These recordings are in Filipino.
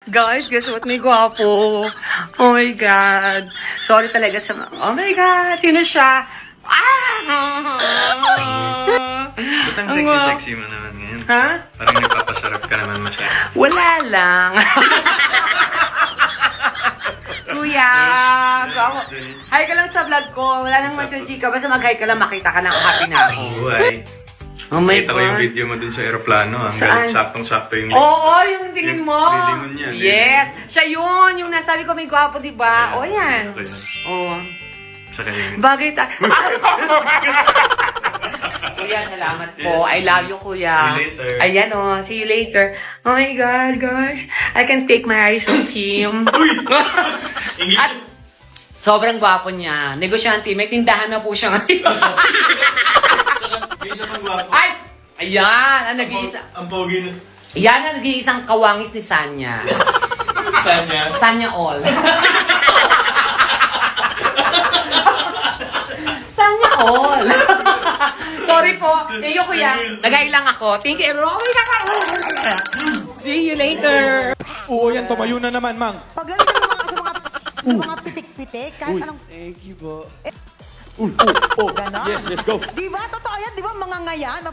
Guys, guess what? May gwapo. Oh my God. Sorry talaga sa... Oh my God. Sino siya? Ba't ang sexy-sexy mo naman ngayon? Ha? Parang nagpapasarap ka naman masyado. Wala lang. Kuya, gwapo. Hi ka lang sa vlog ko. Wala nang mas chika. Basta mag-hi ka lang, makita ka lang. Happy na ako. Buhay. Oh my Nakita ko yung video mo dun sa aeroplano. Saan? Saktong-sakto yung... Oo, yung tingin mo. Yung lingon niya. Yes. Siya yun. Yung nasabi ko may gwapo, diba? O yan. Oo. Saka yun. Bagay tayo. Kuya, salamat po. I love you, kuya. See you later. Ayan o. See you later. Oh my God, gosh. I can take my eyes off him. At sobrang gwapo niya. Negosyante. May tindahan na po siya ngayon. Isa pang gwapo. Ay! Ayan! Ang nag-iisa. Ang pogi na. Yan ang nag-iisang kawangis ni Sanya. Sanya? Sanya all. Sanya all. Sorry po. Thank you, kuya. Nagay lang ako. Thank you, everyone. See you later. Oo, yan. Tumayo na naman, Mang. Pagalitan mo sa mga pitik-pitik, kahit anong... Thank you po. Ganon. Yes, let's go. Diba? Totoo yan, diba? Mga ngayan.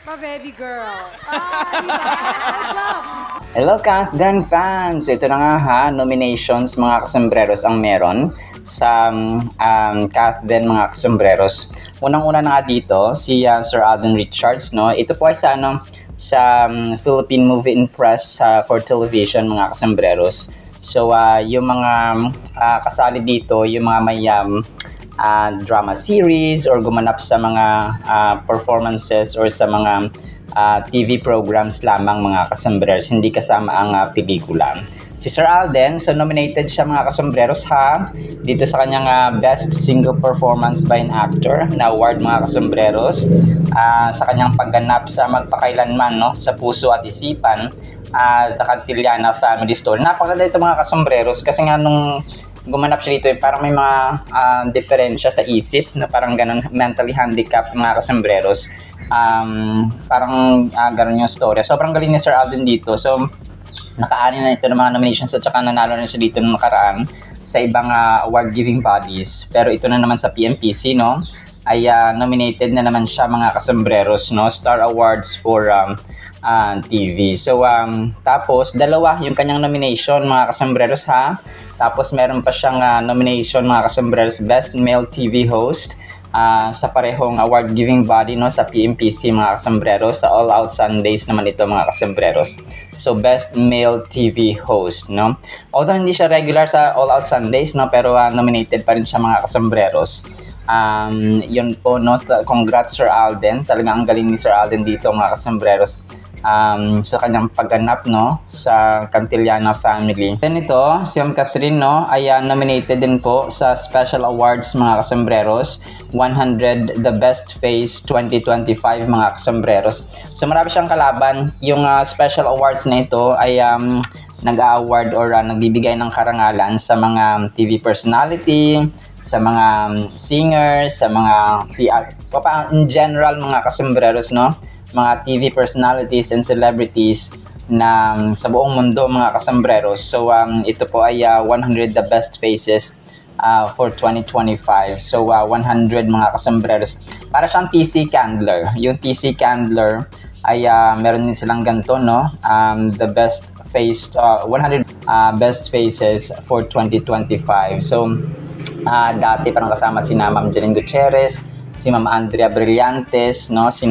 My baby girl. Diba? Hello, Kathdan fans! Ito na nga ha, nominations mga kasombreros ang meron sa Kathdan mga kasombreros. Unang-una na nga dito, si Sir Alden Richards, no? Ito po ay sa, sa Philippine Movie and Press for Television mga kasombreros. So, yung mga kasali dito, yung mga may drama series or gumanap sa mga performances or sa mga TV programs lamang mga kasombreros, hindi kasama ang pelikula. Si Sir Alden, so nominated siya mga kasombreros ha, dito sa kanyang Best Single Performance by an Actor na award mga kasombreros, sa kanyang pagganap sa Magpakailanman, no, sa Puso at Isipan, The Cantillana Family Story. Napakaganda ito mga kasombreros kasi nga nung gumanap siya dito, parang may mga diferensya sa isip na parang ganun, mentally handicapped mga kasombreros. Parang ganun yung story. Sobrang galing ni Sir Alden dito. So, naka-ani na ito ng mga nominations at saka nanalo na siya dito nung nakaraan sa ibang award-giving bodies. Pero ito na naman sa PMPC, no, ay nominated na naman siya mga kasombreros, no, Star Awards for TV. So, tapos, dalawa yung kanyang nomination mga kasombreros ha. Tapos, meron pa siyang nomination mga kasombreros, Best Male TV Host sa parehong award-giving body, no, sa PMPC mga kasombreros. Sa All Out Sundays naman ito mga kasombreros. So, Best Male TV Host, no. Although hindi siya regular sa All Out Sundays, no, pero nominated pa rin siya mga kasombreros. Yun po, no, congrats Sir Alden. Talagang ang galing ni Sir Alden dito mga kasombreros. Sa kanyang pagganap, no, sa Cantillana Family. Then ito, si Ma'am Catherine, no, ay nominated din po sa Special Awards mga kasombreros, 100 The Best Face 2025 mga kasombreros. So marami siyang kalaban. Yung Special Awards na ito ay nag-award or nagbibigay ng karangalan sa mga TV personality, sa mga singers, sa mga in general mga kasombreros, no, mga TV personalities and celebrities na sa buong mundo mga kasombreros. So ito po ay 100 The Best Faces for 2025. So 100 mga kasombreros. Para siyang TC Candler. Yung TC Candler ay meron din silang ganito, no, the best face 100 best faces for 2025. So dati parang kasama si Ma'am Jeline Gutierrez, si Ma'am Andrea Brillantes, no, si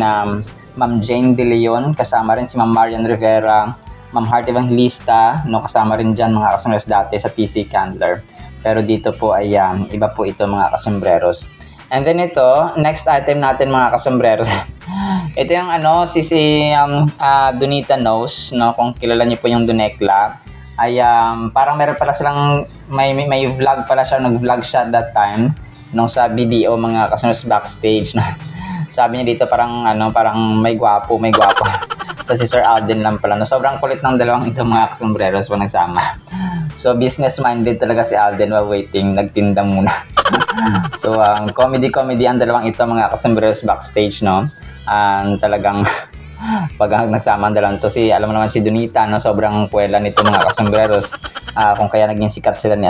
Ma'am Jane De Leon, kasama rin si Ma'am Marian Rivera, Ma'am Heart Evangelista, no, kasama rin dyan mga kasombreros dati sa TC Candler. Pero dito po ay iba po ito mga kasombreros. And then ito, next item natin mga kasombreros. Ito yung si Donita Knows, no, kung kilala niyo po yung Donekla, ay parang meron pala silang may vlog pala siya, nag-vlog siya at that time nung sa BDO mga kasombreros backstage, no. Sabi niya dito parang parang may gwapo. So si Sir Alden lang pala. No, sobrang kulit ng dalawang ito mga kasombreros pag nagsama. So business-minded talaga si Alden while waiting, nagtinda muna. So comedy ang dalawang ito mga kasombreros backstage, no. Talagang pag nagsama ang dalawang to. Alam mo naman si Donita, no? Sobrang puwela nito mga kasembreros. Kung kaya naging sikat sila ni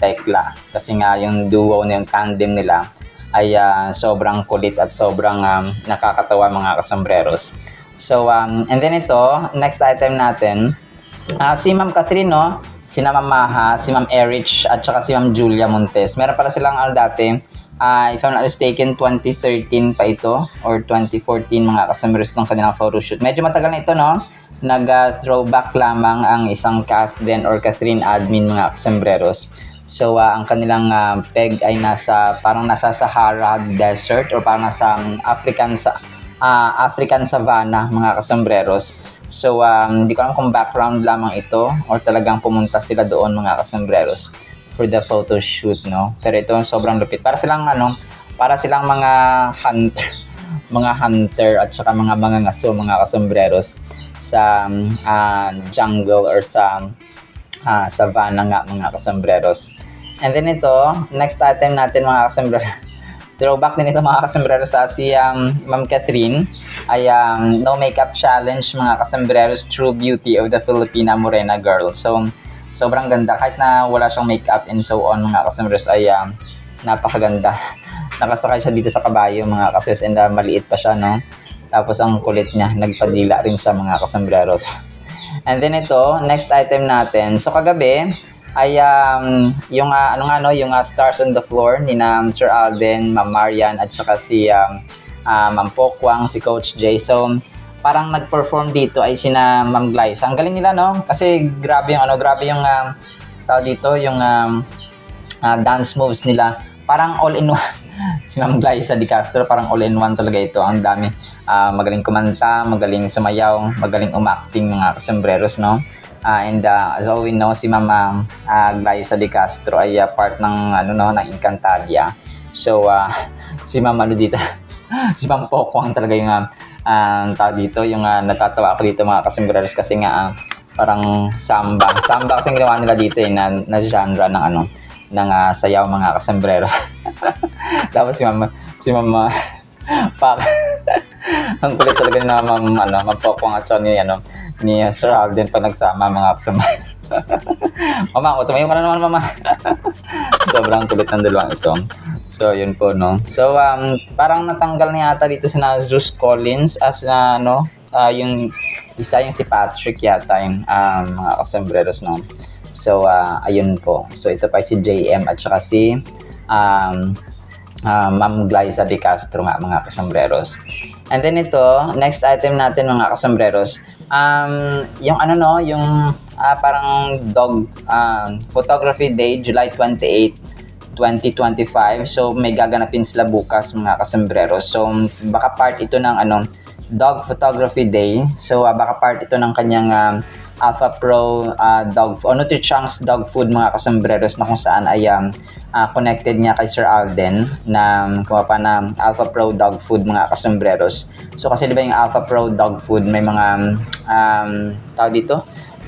Tekla. Kasi nga yung duo na yung tandem nila ay sobrang kulit at sobrang nakakatawa mga kasembreros. So, and then ito, next item natin, si Ma'am Catherine, no? Si Ma'am Maha, si Ma'am Erich, at saka si Ma'am Julia Montes. Meron pala silang dati, if I'm not mistaken, 2013 pa ito, or 2014 mga kasembreros ng kanilang photoshoot. Medyo matagal na ito, no? Nag-throwback lamang ang isang Kathleen or Catherine admin mga kasembreros. So, ang kanilang peg ay parang nasa Sahara Desert or parang nasa African Savannah mga kasembreros. So, hindi ko alam kung background lamang ito or talagang pumunta sila doon mga kasembreros for the photo shoot, no? Pero ito sobrang lupit. Para silang mga hunter at saka mga ngaso mga kasembreros sa jungle or sa savannah nga mga kasembreros. And then ito, next item natin mga kasembreros. Throwback din ito mga kasembreros si Ma'am Catherine ay no makeup challenge mga kasembreros, true beauty of the Filipina Morena girl. So sobrang ganda kahit na wala siyang makeup and so on mga kasembreros ay napakaganda. Nakasakay siya dito sa kabayo mga kasembreros and maliit pa siya, no? Tapos ang kulit niya, nagpadila rin siya mga kasembreros. And then ito, next item natin. So kagabi ay yung Stars on the Floor ni Sir Alden, Ma'am Marian at saka si Ma'am Pokwang, si Coach Jay. So parang nag-perform dito ay sina Ma'am Glyza. Ang galing nila, no? Kasi grabe yung dance moves nila. Parang all-in-one. Si Ma'am Glyza Di Castro, parang all-in-one talaga ito. Ang dami. Magaling kumanta, magaling sumayaw, magaling umacting mga kasembreros, no? And as all we know, si Ma'am Glyza Di Castro ay part ng ng Encantadia. So si Ma'am dito, si Ma'am Pokwang talaga yung dito, yung natatawa ako dito mga kasembreros kasi nga parang samba kasi ginawa nila dito na genre ng sayaw mga kasembreros. Tapos si Ma'am Pak ang kulit talaga na Ma'am Pokwang at saka ni Sir Alden pa nagsama mga kasembreros. Mama, tumayo ka na naman, Mama. Sobrang kulit ng dalawang ito. So, yun po, no? So, parang natanggal na yata dito si Zeus Collins as yung isa yung si Patrick yata yung mga kasembreros, no? So, ayun po. So, ito pa si JM at saka si Ma'am Glyza Di Castro nga mga kasembreros. And then ito, next item natin mga kasembreros, yung parang dog photography day, July 28, 2025. So may gaganapin sila bukas mga kasembreros. So baka part ito ng dog photography day. So baka part ito ng kanyang Alpha Pro Nutri-Chunks dog food mga kasembreros, na kung saan ay connected niya kay Sir Alden na kumapa na Alpha Pro dog food mga kasembreros. So kasi diba yung Alpha Pro dog food may mga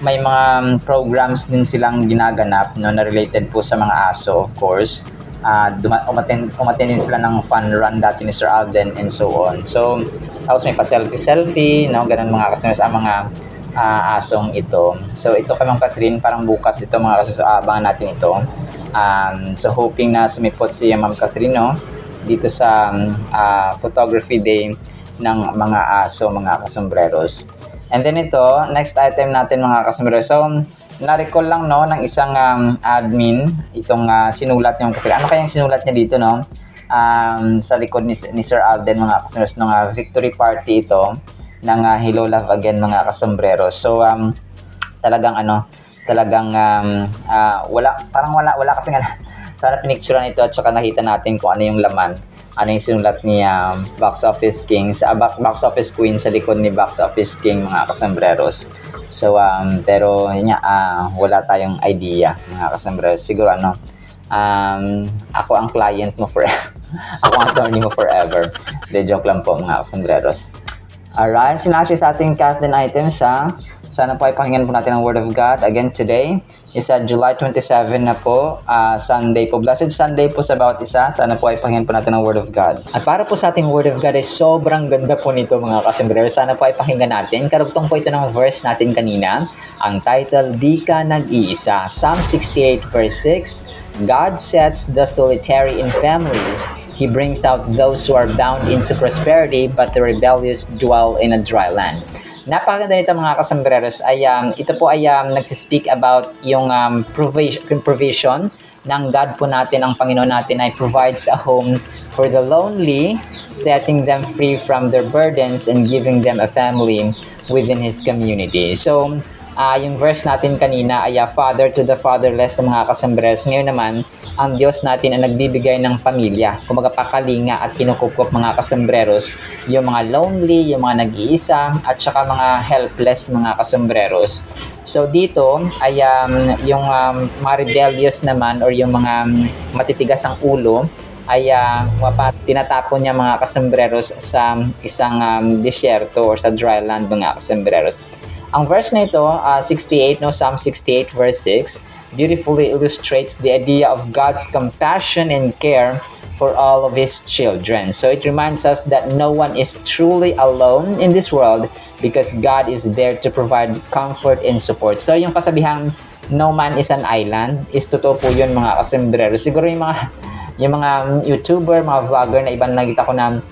may mga programs din silang ginaganap, no, na related po sa mga aso, of course. Umattend din sila ng fun run dati ni Sir Alden and so on. So tapos may pa selfie, no, ganun mga kasembreros ang mga asong ito. So ito kay Ma'am Catherine, parang bukas ito mga kasembreros, abangan natin ito. So hoping na sumipot si Ma'am Catherine, no, dito sa photography day ng mga aso mga kasembreros. And then ito, next item natin mga kasembreros. So na-recall lang, no, ng isang admin itong sinulat niya. Ano kayang sinulat niya dito, no? Sa likod ni Sir Alden mga kasembreros ng victory party ito ng Hello Love Again mga kasembreros. So talagang wala kasi nga sana pinicturean ito at saka nakita natin kung ano yung laman, ano yung sinulat ni Box Office King, Box Office Queen sa likod ni Box Office King mga kasembreros. So pero yun nga, wala tayong idea mga kasembreros. Siguro ako ang client mo forever. Ako ang attorney mo forever. De joke lang po mga kasembreros. Alright, sinasya sa ating Kathleen items, ha? Sana po ay pakinggan po natin ang Word of God again today. is July 27 na po, Sunday po. Blessed Sunday po sa bawat isa. Sana po ay pakinggan po natin ang Word of God. At para po sa ating Word of God ay sobrang ganda po nito mga kasombrero. Sana po ay pakinggan natin. Karugtong po ito ng verse natin kanina. Ang title, Di Ka Nag-iisa. Psalm 68 verse 6, God sets the solitary in families. He brings out those who are bound into prosperity, but the rebellious dwell in a dry land. Napakaganda nito mga kasambreros ay ito po ay nagsispeak about yung provision ng God po natin, ang Panginoon natin ay provides a home for the lonely, setting them free from their burdens and giving them a family within His community. So, yung verse natin kanina ay father to the fatherless sa mga kasambreros. Ngayon naman, ang Diyos natin ang nagbibigay ng pamilya. Kumaga pakalinga at kinukupkop mga kasambreros, yung mga lonely, yung mga nag-iisa, at saka mga helpless mga kasambreros. So dito ay yung mga rebellious naman or yung mga matitigas ang ulo ay tinatapon niya mga kasambreros sa isang disyerto or sa dry land mga kasambreros. Ang verse na ito, 68, Psalm 68 verse 6, beautifully illustrates the idea of God's compassion and care for all of His children. So it reminds us that no one is truly alone in this world because God is there to provide comfort and support. So yung kasabihang no man is an island is totoo po yun mga kasembrero. Siguro yung mga YouTuber, mga vlogger na ibang nakita ko na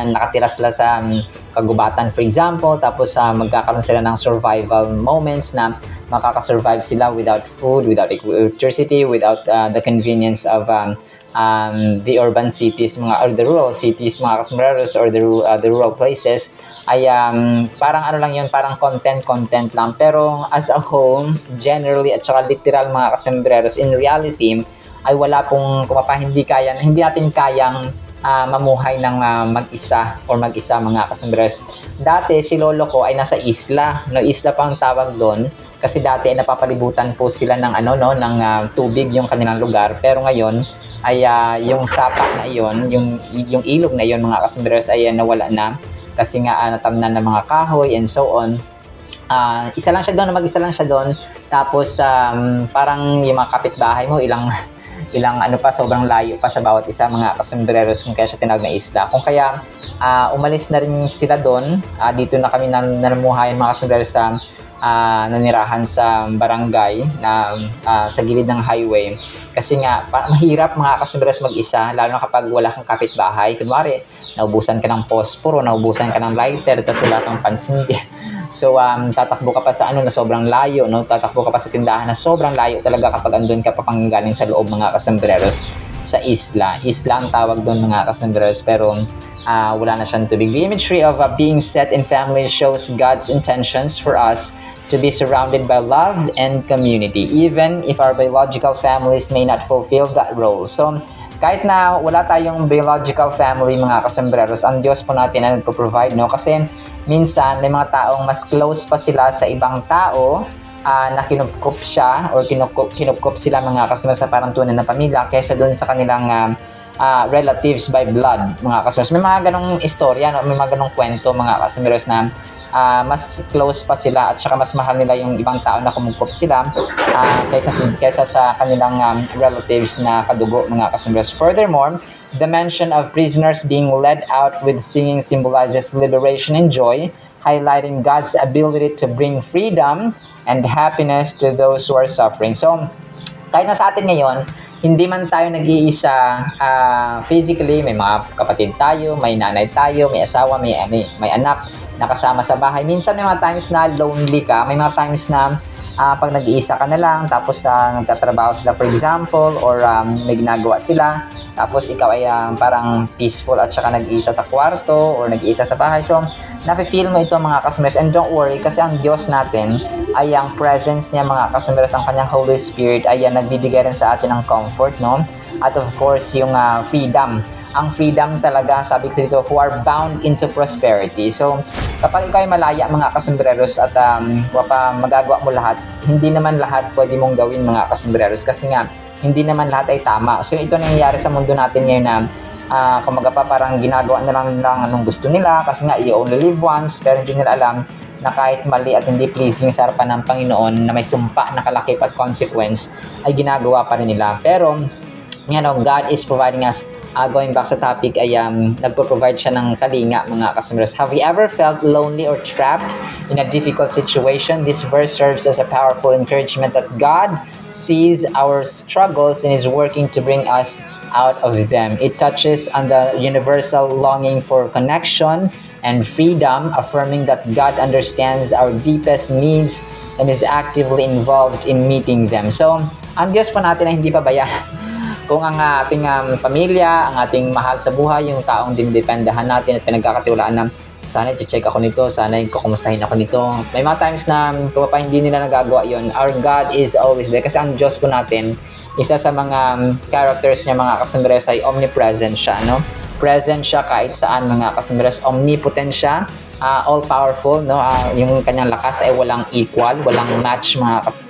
nakatira sila sa kagubatan for example, tapos magkakaroon sila ng survival moments na makakasurvive sila without food, without electricity, without the convenience of the urban cities, or the rural cities mga kasembreros, or the rural places ay parang lang yun, parang content lang, pero as a whole, generally at saka literal mga kasembreros, in reality ay wala pong hindi natin kayang mamuhay ng mag-isa mga kasembreros. Dati si lolo ko ay nasa isla, isla pa ang tawag doon kasi dati ay napapalibutan po sila ng ng tubig yung kanilang lugar, pero ngayon ay yung sapa na iyon, yung ilog na iyon mga kasembreros ay nawala na kasi nga natamnan ng mga kahoy and so on. Mag-isa lang siya doon, tapos parang yung mga kapitbahay mo ilang sobrang layo pa sa bawat isa mga kasembreros, kung kaya siya tinawag na isla. Kung kaya umalis na rin sila doon, dito na kami namuhay mga kasembreros sa nanirahan sa barangay na sa gilid ng highway. Kasi nga mahirap mga kasembreros mag-isa, lalo na kapag wala kang kapitbahay. Kunwari, naubusan ka ng posporo, naubusan ka ng lighter, tapos wala kang pansindi. So, tatakbo ka pa sa na sobrang layo, tatakbo ka pa sa tindahan na sobrang layo talaga kapag andun ka pa panggaling sa loob mga kasembreros sa isla. Isla ang tawag doon mga kasembreros, pero wala na siyang tubig. The imagery of being set in family shows God's intentions for us to be surrounded by love and community, even if our biological families may not fulfill that role. So, kahit na wala tayong biological family mga kasembreros, ang Diyos po natin ang nagpo-provide, kasi minsan may mga taong mas close pa sila sa ibang tao na kinupkup siya or kinupkup sila mga kasembreros sa parang tunay na pamilya kaysa doon sa kanilang relatives by blood mga kasembreros. May mga ganong istorya, may mga ganong kwento mga kasembreros na mas close pa sila at saka mas mahal nila yung ibang tao na kumupkup sila kaysa sa kanilang relatives na kadugo mga kasembreros. Furthermore, the mention of prisoners being led out with singing symbolizes liberation and joy, highlighting God's ability to bring freedom and happiness to those who are suffering. So, kahit na sa atin ngayon, hindi man tayo nag-iisa physically, may mga kapatid tayo, may nanay tayo, may asawa, may anak nakasama sa bahay. Minsan may mga times na lonely ka, may mga times na pag nag-iisa ka na lang, tapos nagtatrabaho sila for example, or may ginagawa sila, tapos ikaw ay parang peaceful at saka nag-iisa sa kwarto or nag-iisa sa bahay. So, nafe-feel mo ito mga kasembreros, and don't worry kasi ang Diyos natin ay ang presence niya mga kasembreros, ang kanyang Holy Spirit ay nagbibigay rin sa atin ng comfort, at of course yung freedom. Ang freedom talaga, sabi ko dito, who are bound into prosperity. So, kapag ikaw ay malaya mga kasembreros at magagawa mo lahat, hindi naman lahat pwede mong gawin mga kasembreros kasi nga, hindi naman lahat ay tama. So, ito nangyayari sa mundo natin ngayon na kumaga pa parang ginagawa na lang anong gusto nila kasi nga you only live once, pero hindi nila alam na kahit mali at hindi pleasing sa harapan ng Panginoon na may sumpa na kalakip at consequence ay ginagawa pa rin nila. Pero God is providing us, going back sa topic ay nagpo-provide siya ng kalinga, mga kasambreros. Have you ever felt lonely or trapped in a difficult situation? This verse serves as a powerful encouragement that God sees our struggles and is working to bring us out of them. It touches on the universal longing for connection and freedom, affirming that God understands our deepest needs and is actively involved in meeting them. So, ang Diyos po natin ay hindi pabayaan. Kung ang ating pamilya, ang ating mahal sa buhay, yung taong dinidependahan natin at pinagkakatiwalaan na sana i-check ako nito, sana kukumustahin ako nito. May mga times na kung pa hindi nila nagagawa yon, our God is always there. Kasi ang Diyos po natin, isa sa mga characters niya, mga kasambreros, ay omnipresent siya, no? Present siya kahit saan, mga kasambreros. Omnipotent siya, all-powerful, no? Yung kanyang lakas ay walang equal, walang match, mga kasambreros.